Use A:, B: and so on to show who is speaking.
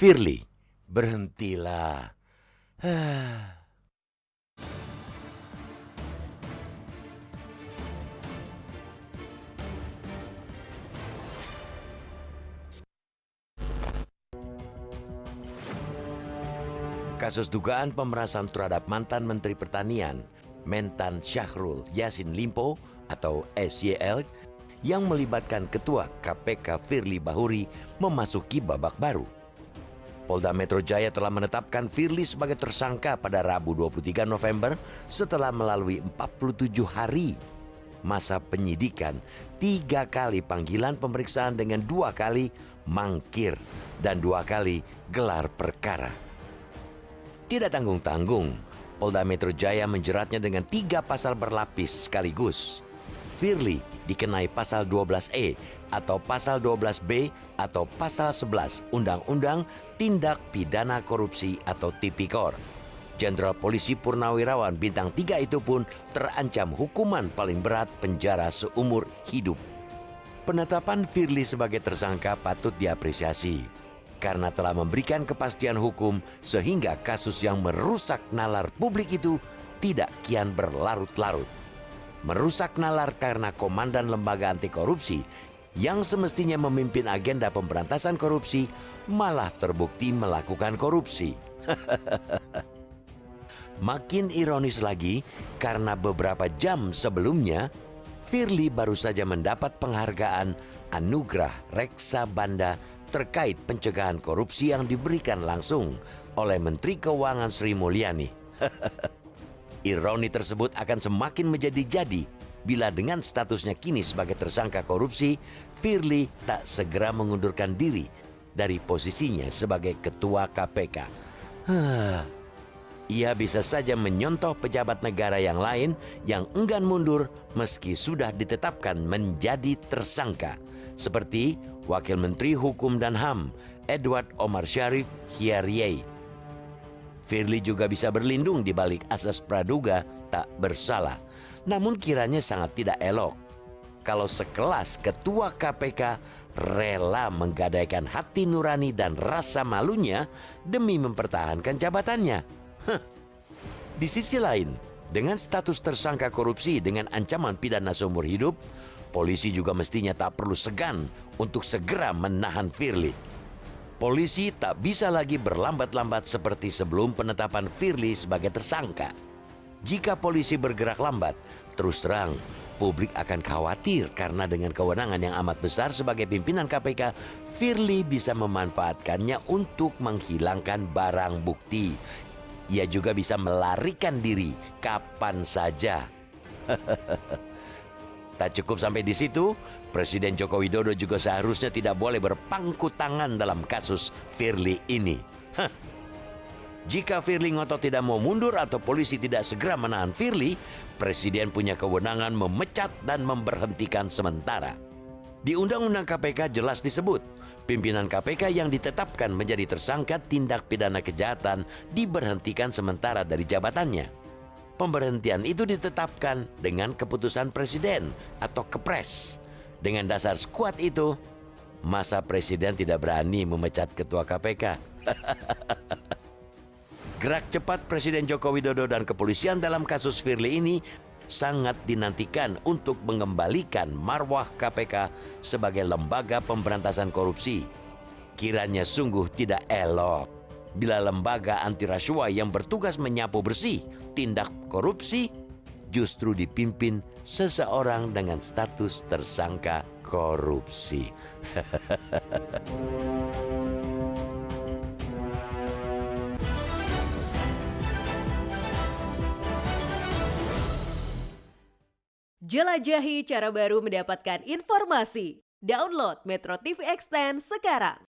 A: Firly, berhentilah. Kasus dugaan pemerasan terhadap mantan Menteri Pertanian, Mentan Syahrul Yassin Limpo atau SYL, yang melibatkan Ketua KPK Firly Bahuri memasuki babak baru. Polda Metro Jaya telah menetapkan Firly sebagai tersangka pada Rabu 23 November setelah melalui 47 hari masa penyidikan, 3 kali panggilan pemeriksaan dengan 2 kali mangkir dan 2 kali gelar perkara. Tidak tanggung-tanggung, Polda Metro Jaya menjeratnya dengan 3 pasal berlapis sekaligus. Firly dikenai pasal 12E atau pasal 12B atau pasal 11 Undang-Undang Tindak Pidana Korupsi atau Tipikor. Jenderal Polisi Purnawirawan bintang 3 itu pun terancam hukuman paling berat penjara seumur hidup. Penetapan Firly sebagai tersangka patut diapresiasi karena telah memberikan kepastian hukum sehingga kasus yang merusak nalar publik itu tidak kian berlarut-larut. Merusak nalar karena komandan lembaga anti korupsi yang semestinya memimpin agenda pemberantasan korupsi malah terbukti melakukan korupsi. Makin ironis lagi karena beberapa jam sebelumnya Firly baru saja mendapat penghargaan Anugerah Reksa Banda terkait pencegahan korupsi yang diberikan langsung oleh Menteri Keuangan Sri Mulyani. Ironi tersebut akan semakin menjadi-jadi bila dengan statusnya kini sebagai tersangka korupsi, Firly tak segera mengundurkan diri dari posisinya sebagai Ketua KPK. Ia bisa saja menyontoh pejabat negara yang lain yang enggan mundur meski sudah ditetapkan menjadi tersangka, seperti Wakil Menteri Hukum dan HAM Edward Omar Syarif Hiyariyei. Firly juga bisa berlindung di balik asas praduga tak bersalah. Namun kiranya sangat tidak elok kalau sekelas Ketua KPK rela menggadaikan hati nurani dan rasa malunya demi mempertahankan jabatannya. Di sisi lain, dengan status tersangka korupsi dengan ancaman pidana seumur hidup, polisi juga mestinya tak perlu segan untuk segera menahan Firly. Polisi tak bisa lagi berlambat-lambat seperti sebelum penetapan Firly sebagai tersangka. Jika polisi bergerak lambat, terus terang publik akan khawatir karena dengan kewenangan yang amat besar sebagai pimpinan KPK, Firly bisa memanfaatkannya untuk menghilangkan barang bukti. Ia juga bisa melarikan diri kapan saja. Tak cukup sampai di situ, Presiden Joko Widodo juga seharusnya tidak boleh berpangku tangan dalam kasus Firly ini. Jika Firly ngotot tidak mau mundur atau polisi tidak segera menahan Firly, Presiden punya kewenangan memecat dan memberhentikan sementara. Di Undang-Undang KPK jelas disebut, pimpinan KPK yang ditetapkan menjadi tersangka tindak pidana kejahatan diberhentikan sementara dari jabatannya. Pemberhentian itu ditetapkan dengan keputusan Presiden atau Kepres. Dengan dasar kuat itu, masa Presiden tidak berani memecat Ketua KPK. Gerak cepat Presiden Joko Widodo dan kepolisian dalam kasus Firly ini sangat dinantikan untuk mengembalikan marwah KPK sebagai lembaga pemberantasan korupsi. Kiranya sungguh tidak elok bila lembaga anti rasuah yang bertugas menyapu bersih tindak korupsi justru dipimpin seseorang dengan status tersangka korupsi.
B: Jelajahi cara baru mendapatkan informasi. Download Metro TV Extend sekarang.